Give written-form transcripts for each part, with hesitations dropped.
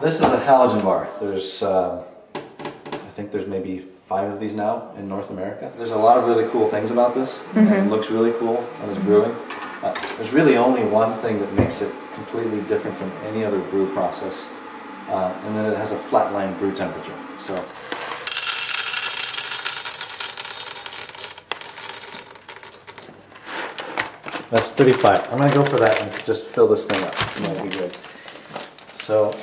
This is a halogen bar. There's, I think there's maybe 5 of these now in North America. There's a lot of really cool things about this. And it looks really cool when it's brewing. There's really only one thing that makes it completely different from any other brew process, and then it has a flatline brew temperature. So. That's 35. I'm going to go for that and just fill this thing up. It might be good. So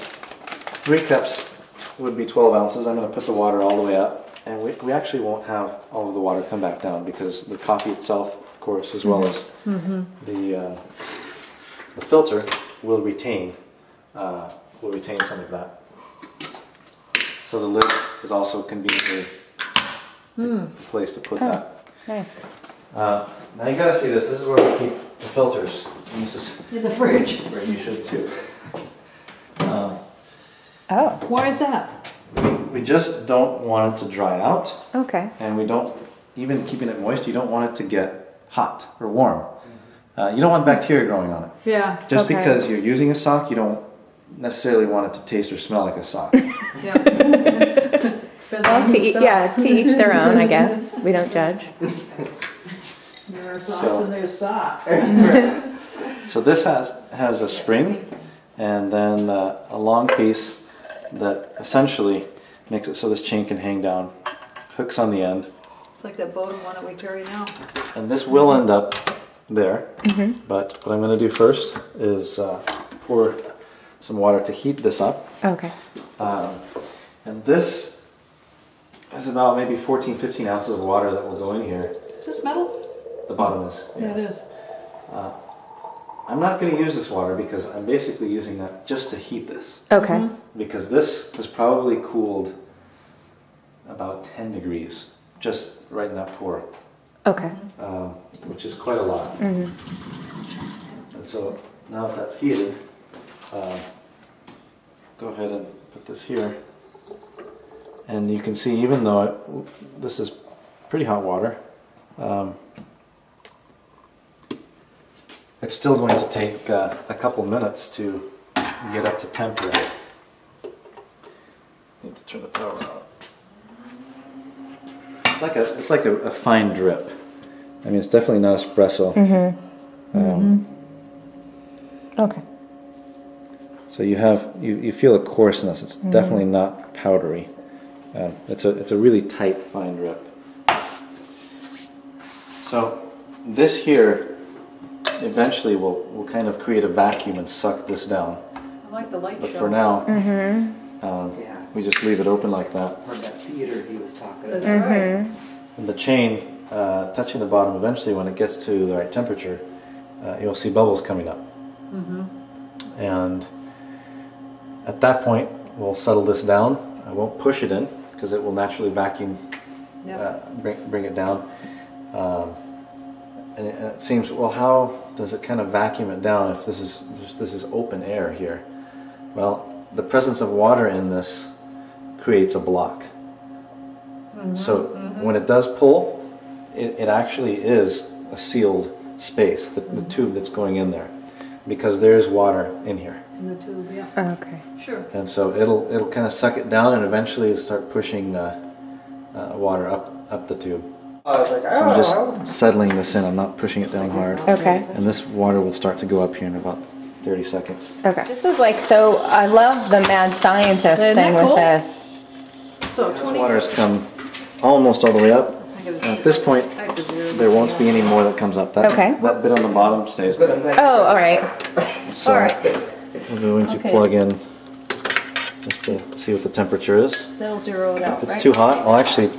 3 cups would be 12 ounces. I'm going to put the water all the way up. And we actually won't have all of the water come back down because the coffee itself, of course, as well as the filter will retain some of that. So the lid is also conveniently the place to put that. Okay. Now you gotta see this. This is where we keep the filters. And this is in the fridge. Where you should too. Oh. Why is that? We just don't want it to dry out. Okay. And we don't, even keeping it moist, you don't want it to get hot or warm. You don't want bacteria growing on it. Yeah. Just because you're using a sock, you don't necessarily want it to taste or smell like a sock. Yeah. Well, to each their own, I guess. We don't judge. There are socks and there's socks. So this has a spring and then a long piece that essentially makes it so this chain can hang down, hooks on the end. It's like that Bowden one that we carry now. And this will end up there, but what I'm going to do first is pour some water to heat this up. Okay. And this is about maybe 14-15 ounces of water that will go in here. Is this metal? The bottom is. Yeah, it is. I'm not going to use this water because I'm basically using that just to heat this. Okay. Because this is probably cooled about 10 degrees, just right in that pour. Okay. Which is quite a lot. And so now that that's heated, go ahead and put this here. And you can see, even though this is pretty hot water, it's still going to take a couple minutes to get up to temperature. Need to turn the power on. It's like a fine drip. I mean, it's definitely not espresso. Okay. So you feel a coarseness. It's definitely not powdery. It's a really tight, fine drip. So this here eventually will kind of create a vacuum and suck this down. I like the light show. But for now, we just leave it open like that. From that theater he was talking about. That's right. And the chain touching the bottom, eventually when it gets to the right temperature, you'll see bubbles coming up. And at that point, we'll settle this down. I won't push it in because it will naturally vacuum, bring it down. And it seems, well, how does it kind of vacuum it down if this is open air here? Well, the presence of water in this creates a block. So when it does pull, it actually is a sealed space, the tube that's going in there, because there is water in here. In the tube, yeah. Okay. Sure. And so it'll kind of suck it down and eventually start pushing water up the tube. So I'm just settling this in. I'm not pushing it down hard. Okay. And this water will start to go up here in about 30 seconds. Okay. This is like, so I love the mad scientist thing with this. So This water has come almost all the way up. At this point, there won't be any more that comes up. That bit on the bottom stays there. Oh, all right. So we're going to plug in just to see what the temperature is. That'll zero it out, If it's too hot, I'll actually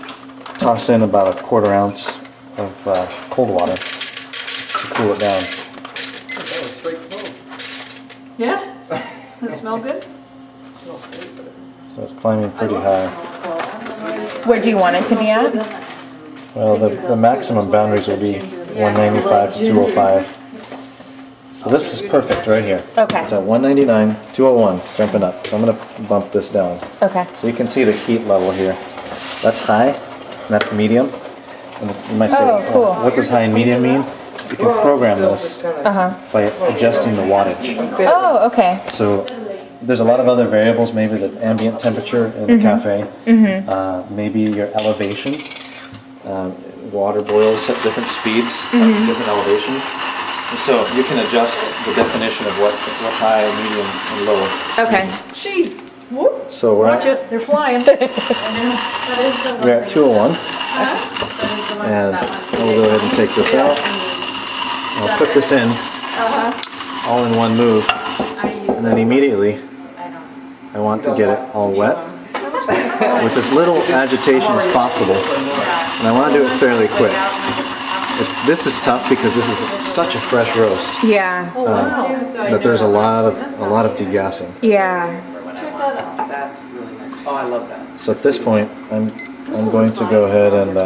toss in about a 1/4 ounce of cold water to cool it down. Yeah? Does it smell good? So it's climbing pretty high. Where do you want it to be at? Well, the maximum boundaries will be 195 to 205. So this is perfect right here. Okay. It's at 199, 201, jumping up. So I'm going to bump this down. Okay. So you can see the heat level here. That's high, and that's medium. And you might say, cool. What does high and medium mean? You can program this by adjusting the wattage. Oh, okay. So there's a lot of other variables, maybe the ambient temperature in the cafe, maybe your elevation. Water boils at different speeds, at different elevations. And so you can adjust the definition of what high, medium, and low. Okay. Gee, whoop. So we're Watch at, it, they're flying. we're at 201, and we'll go ahead and take this out. I'll put this in all in one move, and then immediately I want to get it all wet with as little agitation as possible, and I want to do it fairly quick. This is tough because this is such a fresh roast. Yeah. That there's a lot of degassing. Yeah. That's really nice. Oh, I love that. So at this point, I'm going to go ahead and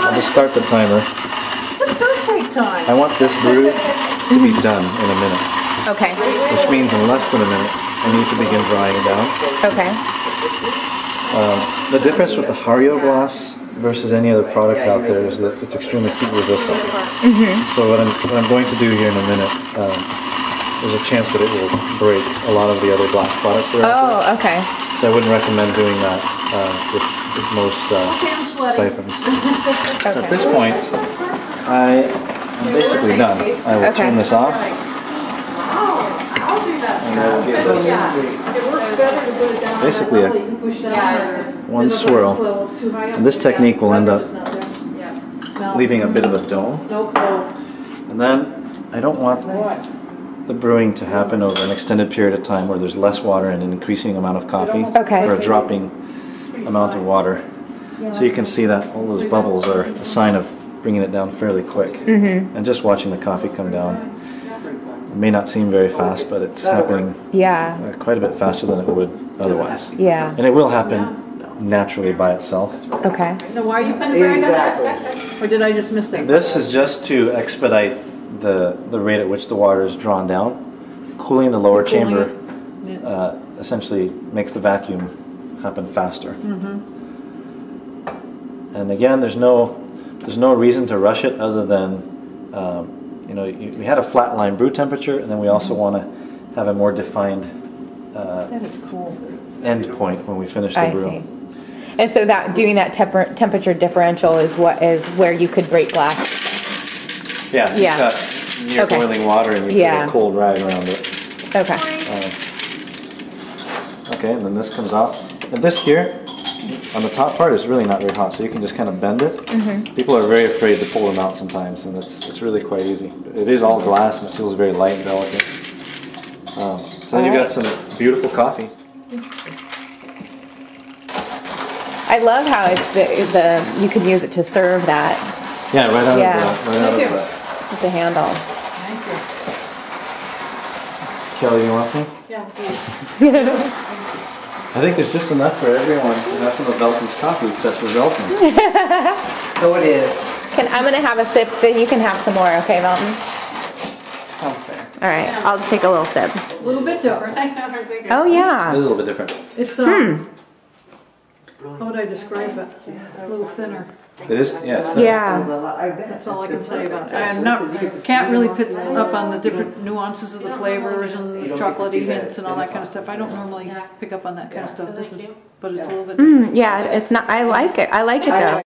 I'll just start the timer. This does take time. I want this brew to be done in a minute, Okay. which means in less than a minute I need to begin drying it down. Okay. The difference with the Hario glass versus any other product out there is that it's extremely heat resistant. So what I'm going to do here in a minute, there's a chance that it will break a lot of the other glass products that are out there. Oh, okay. So I wouldn't recommend doing that with most siphons. So at this point, I am basically done. I will turn this off. And I will give this basically one swirl. And this technique will end up leaving a bit of a dome. And then I don't want the brewing to happen over an extended period of time where there's less water and an increasing amount of coffee, Okay. or a dropping amount of water. So you can see that all those bubbles are a sign of bringing it down fairly quick. And just watching the coffee come down. It may not seem very fast, but it's happening Yeah. quite a bit faster than it would otherwise. Yeah. And it will happen naturally by itself. Okay. Now, why are you putting that? Or did I just miss that? This is just to expedite the rate at which the water is drawn down. Cooling the lower chamber essentially makes the vacuum happen faster. And again, there's no reason to rush it other than you know, we had a flat line brew temperature, and then we also want to have a more defined That is cool. end point when we finish the brew. I see. And so that doing that temperature differential is where you could break glass. Yeah, Yeah. you've got near Okay. boiling water and you Yeah. put a cold rag around it. Okay. Okay, and then this comes off. And this here, on the top part, is really not very hot, so you can just kind of bend it. People are very afraid to pull them out sometimes, and it's really quite easy. It is all glass, and it feels very light and delicate. So then you've got some beautiful coffee. I love how you could use it to serve that Yeah, right out Yeah. of the with the handle. Thank you. Kelly, you want some? Yeah, please. I think there's just enough for everyone to have some of Velton's coffee, except for Velton. So it is. I'm gonna have a sip, then you can have some more, okay, Velton? Sounds fair. All right, I'll just take a little sip. A little bit different. Oh It yeah. is a little bit different. It's how would I describe it? A little thinner. It is, yes. Yeah. That's all I can say about it. I'm not, can't really pick up on the different nuances of the flavors and chocolatey hints and all that kind of stuff. I don't normally pick up on that kind of stuff. But it's a little bit. Yeah, it's not. I like it. I like it though.